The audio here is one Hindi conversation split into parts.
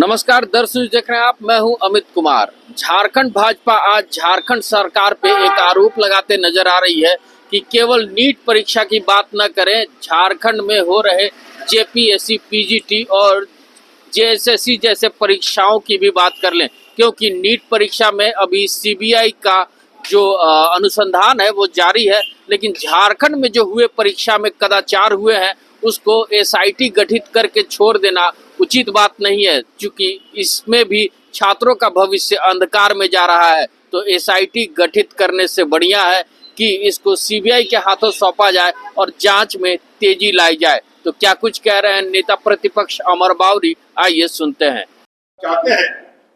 नमस्कार दर्शक, देख रहे हैं आप। मैं हूं अमित कुमार। झारखंड भाजपा आज झारखंड सरकार पे एक आरोप लगाते नजर आ रही है कि केवल नीट परीक्षा की बात न करें, झारखंड में हो रहे जेपीएससी, पीजीटी और जेएसएससी जैसे परीक्षाओं की भी बात कर लें, क्योंकि नीट परीक्षा में अभी सीबीआई का जो अनुसंधान है वो जारी है। लेकिन झारखंड में जो हुए परीक्षा में कदाचार हुए हैं उसको एसआईटी गठित करके छोड़ देना उचित बात नहीं है, क्योंकि इसमें भी छात्रों का भविष्य अंधकार में जा रहा है। तो एसआईटी गठित करने से बढ़िया है कि इसको सीबीआई के हाथों सौंपा जाए और जांच में तेजी लाई जाए। तो क्या कुछ कह रहे हैं नेता प्रतिपक्ष अमर बावरी, आइए सुनते हैं। चाहते हैं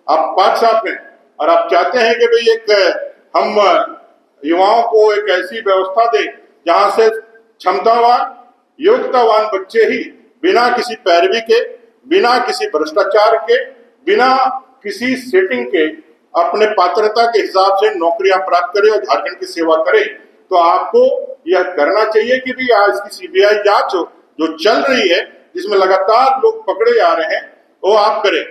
आप पाक साहब में, और आप चाहते हैं कि भाई एक हम युवाओं को एक ऐसी व्यवस्था दें जहां से क्षमतावान योग्यतावान बच्चे ही बिना किसी पैरवी के, बिना किसी भ्रष्टाचार के, बिना किसी सेटिंग के अपने पात्रता के हिसाब से नौकरियां प्राप्त करें और झारखंड की सेवा करें। तो आपको यह करना चाहिए कि भी आज की सीबीआई जांच जो चल रही है, जिसमें लगातार लोग पकड़े जा रहे हैं, वो आप करें।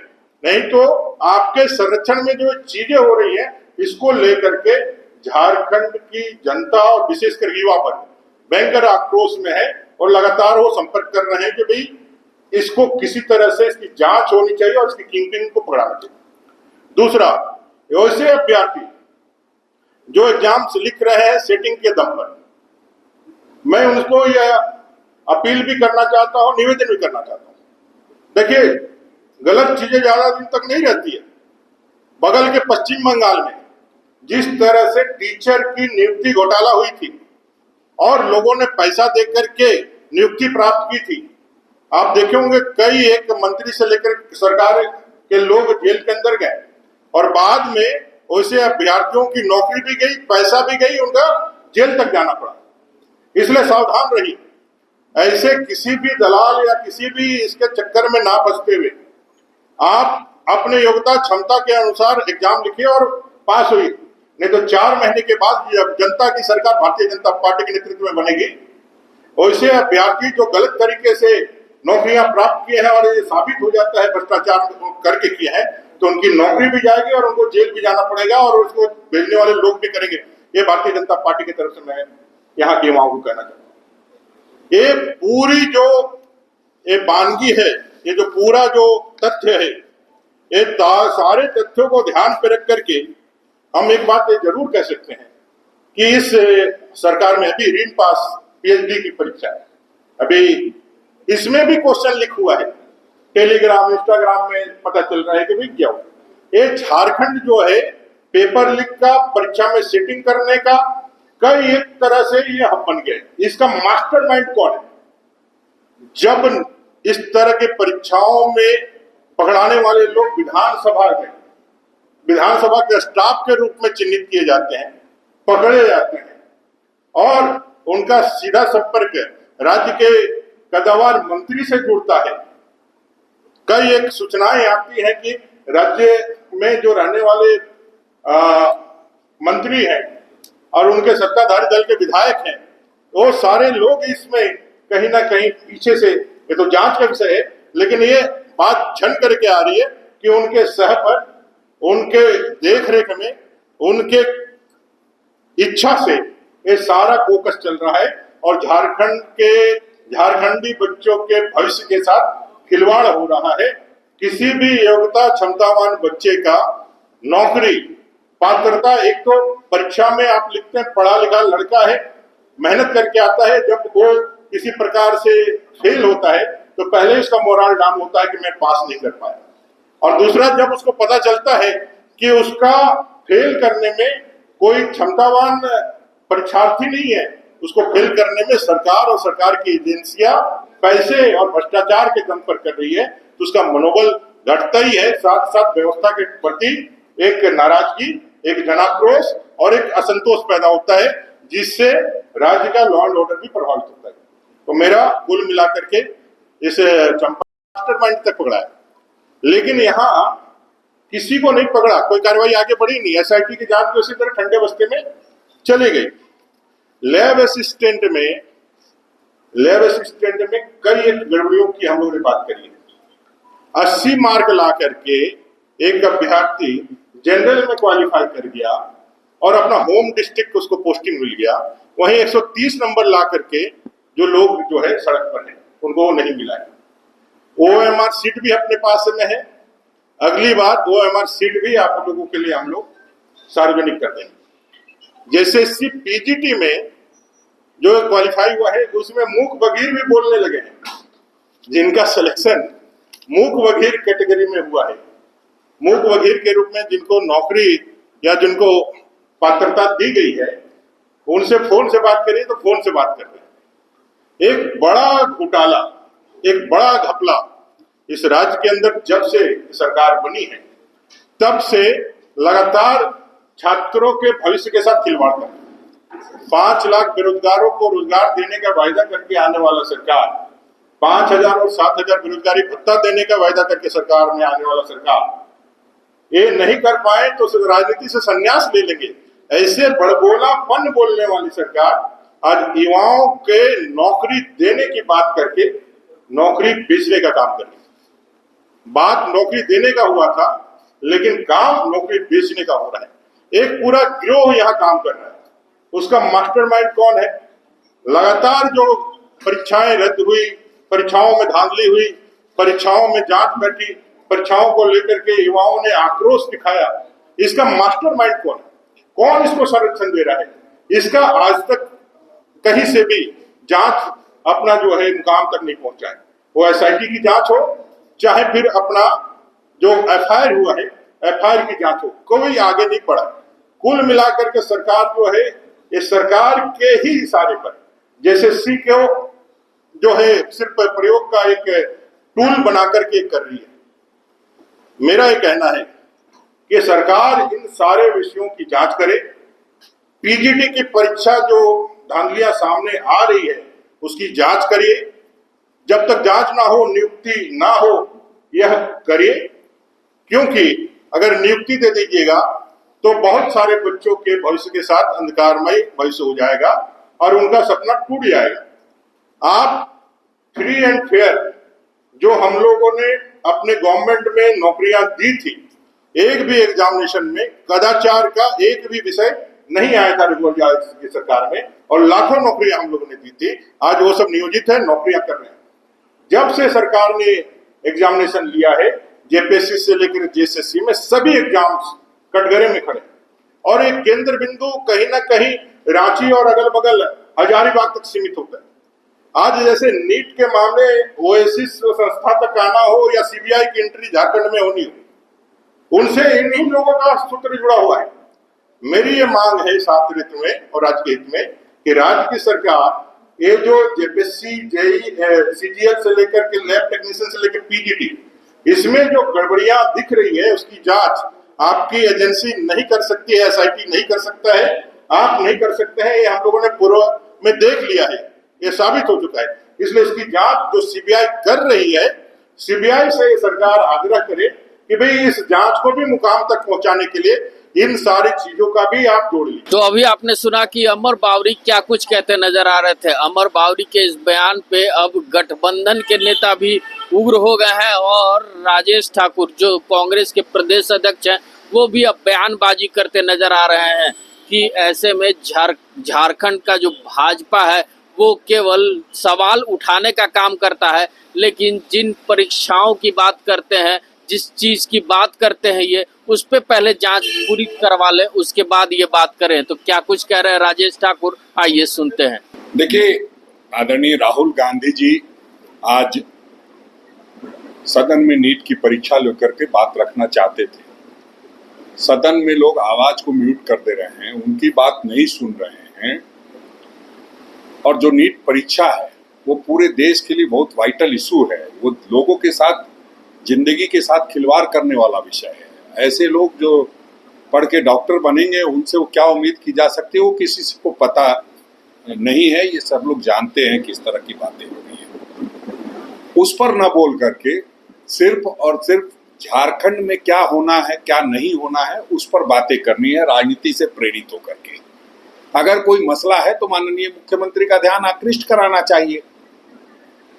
नहीं तो आपके संरक्षण में जो चीजें हो रही हैं, इसको लेकर के झारखंड की जनता और विशेषकर युवा वर्ग भयंकर आक्रोश में है और लगातार वो संपर्क कर रहे हैं कि भाई इसको किसी तरह से इसकी जांच होनी चाहिए और इसकी किंगपिन को पकड़ाना चाहिए। दूसरा, वैसे अभ्यर्थी जो एग्जाम्स लिख रहे हैं सेटिंग के दम पर, मैं उनको यह अपील भी करना चाहता हूं, निवेदन भी करना चाहता हूं। देखिए, गलत चीजें ज्यादा दिन तक नहीं रहती है। बगल के पश्चिम बंगाल में जिस तरह से टीचर की नियुक्ति घोटाला हुई थी और लोगों ने पैसा देकर के नियुक्ति प्राप्त की थी, आप देखे होंगे कई एक मंत्री से लेकर सरकार के लोग जेल के अंदर गए और बाद में वैसे अभ्यर्थियों की नौकरी भी गई, पैसा भी गई, उनका जेल तक जाना पड़ा। इसलिए सावधान रहिए, ऐसे किसी भी दलाल या किसी भी इसके चक्कर में ना फंसते हुए आप अपने योग्यता क्षमता के अनुसार एग्जाम लिखिए और पास हुई। नहीं तो 4 महीने के बाद जब जनता की सरकार भारतीय जनता पार्टी के नेतृत्व में बनेगी, वैसे अभ्यर्थी जो गलत तरीके से नौकरियां प्राप्त किए हैं और ये साबित हो जाता है भ्रष्टाचार करके किए हैं, तो उनकी नौकरी भी जाएगी और उनको जेल भी जाना पड़ेगा और उसको भेजने वाले लोग भी करेंगे। ये भारतीय जनता पार्टी की तरफ से मैं यहाँ के युवाओं को कहना चाहता हूँ। ये पूरी जो ये वानगी है, ये जो पूरा जो तथ्य है, ये सारे तथ्यों को ध्यान पर रख करके हम एक बात ये जरूर कह सकते हैं कि इस सरकार में अभी रीन पास पीएचडी की परीक्षा है, अभी इसमें भी क्वेश्चन लिख हुआ है। टेलीग्राम, इंस्टाग्राम में पता चल रहा है कि भाई क्या हुआ। ये झारखंड जो है पेपर लीक का, परीक्षा में सेटिंग करने का कई एक तरह से ये हब बन गए। इसका मास्टरमाइंड कौन है? जब इस तरह के परीक्षाओं में पकड़ाने वाले लोग विधानसभा के स्टाफ के रूप में चिन्हित किए जाते हैं, पकड़े जाते हैं और उनका सीधा संपर्क राज्य के कद्दावर मंत्री से जुड़ता है। कई एक सूचनाएं आती हैं कि राज्य में जो रहने वाले मंत्री हैं और उनके सत्ताधारी दल के विधायक हैं, वो सारे लोग इसमें कहीं ना कहीं पीछे से, ये तो जांच का विषय है, लेकिन ये बात छन करके आ रही है कि उनके सह पर, उनके देख रेख में, उनके इच्छा से ये सारा फोकस चल रहा है और झारखंडी बच्चों के भविष्य के साथ खिलवाड़ हो रहा है। किसी भी योग्यता क्षमतावान बच्चे का नौकरी पात्रता, एक तो परीक्षा में आप लिखते हैं पढ़ा लिखा लड़का है, मेहनत करके आता है, जब वो किसी प्रकार से फेल होता है तो पहले इसका मोरल डाउन होता है कि मैं पास नहीं कर पाया, और दूसरा जब उसको पता चलता है कि उसका फेल करने में कोई क्षमतावान परीक्षार्थी नहीं है, उसको फेल करने में सरकार और सरकार की एजेंसियां पैसे और भ्रष्टाचार के दम पर कर रही है, तो उसका मनोबल घटता ही है। साथ साथ व्यवस्था के प्रति एक नाराजगी, एक जनाक्रोश और एक असंतोष पैदा होता है, जिससे राज्य का लॉ एंड ऑर्डर भी प्रभावित होता है। तो मेरा कुल मिलाकर के इस चंपा मास्टरमाइंड तक पकड़ा है, लेकिन यहाँ किसी को नहीं पकड़ा, कोई कार्रवाई आगे बढ़ी नहीं। एसआईटी की जांच उसी तरह ठंडे बस्ते में चली गई। लैब असिस्टेंट में कई एक गड़बड़ियों की हम लोगों ने बात करी है। 80 मार्क ला करके एक अभ्यर्थी जनरल में क्वालिफाई कर गया और अपना होम डिस्ट्रिक्ट उसको पोस्टिंग मिल गया, वहीं 130 नंबर ला करके जो लोग जो है सड़क पर हैं उनको वो नहीं मिला है। OMR सीट भी अपने पास में है, अगली बार OMR सीट भी आप लोगों के लिए हम लोग सार्वजनिक कर देंगे। जैसे PGT में जो क्वालिफाई हुआ है उसमें मूक बधिर भी बोलने लगे हैं, जिनका सिलेक्शन मूक बधिर कैटेगरी में हुआ है, मूक बधिर के रूप में जिनको नौकरी या जिनको पात्रता दी गई है उनसे फोन से बात करिए तो फोन से बात कर रहे हैं। एक बड़ा घोटाला, एक बड़ा घपला इस राज्य के अंदर जब से सरकार बनी है तब से लगातार छात्रों के भविष्य के साथ खिलवाड़ कर 5 लाख बेरोजगारों को रोजगार देने का वायदा करके आने वाला सरकार, 5,000 और 7,000 बेरोजगारी भत्ता देने का वायदा करके सरकार में आने वाला सरकार, ये नहीं कर पाए तो राजनीति से संन्यास ले लेंगे, ऐसे बड़बोलापन बोलने वाली सरकार आज युवाओं के नौकरी देने की बात करके नौकरी बेचने का काम कर रही है। बात नौकरी देने का हुआ था लेकिन काम नौकरी बेचने का हो रहा है। एक पूरा गिरोह यहाँ काम कर रहा है, उसका मास्टरमाइंड कौन है? लगातार जो परीक्षाएं रद्द हुई, परीक्षाओं में धांधली हुई, परीक्षाओं में जांच बैठी, परीक्षाओं को लेकर के युवाओं ने आक्रोश दिखाया, इसका मास्टरमाइंड कौन है? कौन इसको संरक्षण दे रहा है? इसका आज तक कहीं से भी जांच अपना जो है मुकाम तक नहीं पहुंचा है। वो SIT की जांच हो चाहे फिर अपना जो FIR हुआ है FIR की जांच हो, कोई आगे नहीं बढ़ा। कुल मिलाकर के सरकार जो है ये सरकार के ही इशारे पर जैसे को जो है सिर्फ प्रयोग का एक टूल बना करके कर रही है। मेरा ये कहना है कि सरकार इन सारे विषयों की जांच करे। PGT की परीक्षा जो धांधलियां सामने आ रही है उसकी जांच करिए, जब तक जांच ना हो नियुक्ति ना हो यह करिए, क्योंकि अगर नियुक्ति दे दीजिएगा तो बहुत सारे बच्चों के भविष्य के साथ अंधकारमय भविष्य हो जाएगा और उनका सपना टूट जाएगा। आप फ्री एंड फेयर जो हम लोगों ने अपने गवर्नमेंट में नौकरियां दी थी, एक भी एग्जामिनेशन में कदाचार का एक भी विषय नहीं आया था रेगुलर की सरकार में, और लाखों नौकरियां हम लोगों ने दी थी। आज वो सब नियोजित है, नौकरियां कर रहे हैं। जब से सरकार ने एग्जामिनेशन लिया है JPSC से लेकर JSSC में सभी एग्जाम्स कटघरे में खड़े, और एक केंद्र बिंदु कहीं ना कहीं रांची और अगल बगल हजारीबाग तक सीमित होता है। आज जैसे नीट के मामले ओएसिस संस्था तक आना हो या CBI की एंट्री झारखंड में होनी हो, उनसे इन्हीं लोगों का सूत्र जुड़ा हुआ है। मेरी ये मांग है छात्र हित में और राज्य के हित में कि राज्य की सरकार ये जो JPSC JEE CGL से लेकर के लैब टेक्नीशियन से लेकर PGT, इसमें जो गड़बड़ियां दिख रही है उसकी जांच आपकी एजेंसी नहीं कर सकती है, SIT नहीं कर सकता है, आप नहीं कर सकते हैं। ये हम लोगों ने पूर्व में देख लिया है, ये साबित हो चुका है। इसलिए इसकी जांच जो CBI कर रही है, CBI से सरकार आग्रह करे कि भाई इस जांच को भी मुकाम तक पहुंचाने के लिए इन सारी चीजों का भी आप जोड़ लीजिए। तो अभी आपने सुना कि अमर बावरी क्या कुछ कहते नजर आ रहे थे। अमर बावरी के इस बयान पे अब गठबंधन के नेता भी उग्र हो गए हैं और राजेश ठाकुर जो कांग्रेस के प्रदेश अध्यक्ष हैं वो भी अब बयानबाजी करते नजर आ रहे हैं कि ऐसे में झारखंड का जो भाजपा है वो केवल सवाल उठाने का काम करता है, लेकिन जिन परीक्षाओं की बात करते हैं, जिस चीज की बात करते हैं ये उस पे पहले जांच पूरी करवा ले, उसके बाद ये बात करें। तो क्या कुछ कह रहे हैं राजेश ठाकुर, आइए सुनते हैं। देखिए, आदरणीय राहुल गांधी जी आज सदन में नीट की परीक्षा लेकर के बात रखना चाहते थे। सदन में लोग आवाज को म्यूट कर दे रहे हैं, उनकी बात नहीं सुन रहे हैं। और जो नीट परीक्षा है वो पूरे देश के लिए बहुत वाइटल इशू है, वो लोगों के साथ जिंदगी के साथ खिलवाड़ करने वाला विषय है। ऐसे लोग जो पढ़ के डॉक्टर बनेंगे उनसे वो क्या उम्मीद की जा सकती है, वो किसी को पता नहीं है। ये सब लोग जानते हैं किस तरह की बातें हो रही हैं। उस पर न बोल करके सिर्फ और सिर्फ झारखंड में क्या होना है क्या नहीं होना है उस पर बातें करनी है, राजनीति से प्रेरित होकर के। अगर कोई मसला है तो माननीय मुख्यमंत्री का ध्यान आकृष्ट कराना चाहिए।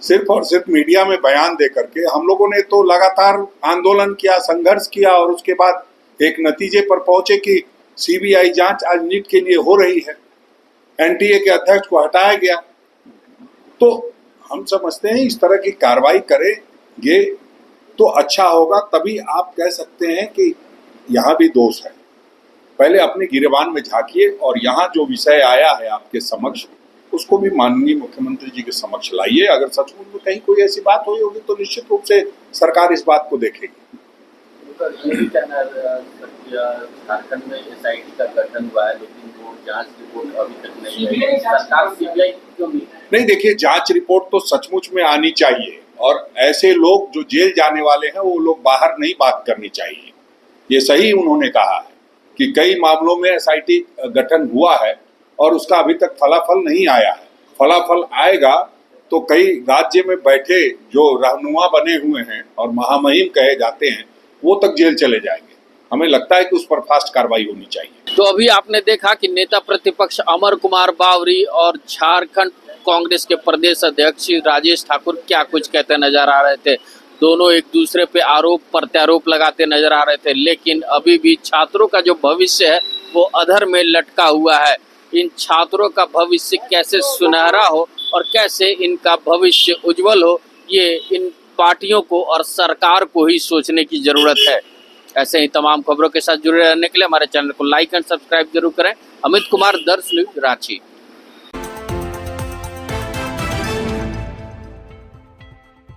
सिर्फ और सिर्फ मीडिया में बयान दे करके। हम लोगों ने तो लगातार आंदोलन किया, संघर्ष किया और उसके बाद एक नतीजे पर पहुंचे कि सीबीआई जांच आज नीट के लिए हो रही है, एनटीए के अध्यक्ष को हटाया गया। तो हम समझते हैं इस तरह की कार्रवाई करेंगे तो अच्छा होगा, तभी आप कह सकते हैं कि यहाँ भी दोष है। पहले अपने गिरेबान में झांकिए और यहाँ जो विषय आया है आपके समक्ष उसको भी माननीय मुख्यमंत्री जी के समक्ष लाइए। अगर सचमुच में कहीं कोई ऐसी बात हुई होगी तो निश्चित रूप से सरकार इस बात को देखेगी। ये भी कहना झारखंड में एसआईटी का गठन हुआ है लेकिन वो जांच रिपोर्ट अभी तक नहीं आई। सरकार सीबीआई क्यों नहीं? देखिए, जांच रिपोर्ट तो सचमुच में आनी चाहिए और ऐसे लोग जो जेल जाने वाले हैं वो लोग बाहर नहीं बात करनी चाहिए। ये सही उन्होंने कहा है कि कई मामलों में एसआईटी गठन हुआ है और उसका अभी तक फलाफल नहीं आया है। फलाफल आएगा तो कई राज्य में बैठे जो रहनुमा बने हुए हैं और महामहिम कहे जाते हैं वो तक जेल चले जाएंगे। हमें लगता है कि उस पर फास्ट कार्रवाई होनी चाहिए। तो अभी आपने देखा कि नेता प्रतिपक्ष अमर कुमार बावरी और झारखंड कांग्रेस के प्रदेश अध्यक्ष राजेश ठाकुर क्या कुछ कहते नजर आ रहे थे। दोनों एक दूसरे पे आरोप प्रत्यारोप लगाते नजर आ रहे थे, लेकिन अभी भी छात्रों का जो भविष्य है वो अधर में लटका हुआ है। इन छात्रों का भविष्य कैसे सुनहरा हो और कैसे इनका भविष्य उज्जवल हो, ये इन पार्टियों को और सरकार को ही सोचने की जरूरत है। ऐसे ही तमाम खबरों के साथ जुड़े रहने के लिए हमारे चैनल को लाइक एंड सब्सक्राइब जरूर करें। अमित कुमार, दर्श न्यूज, रांची।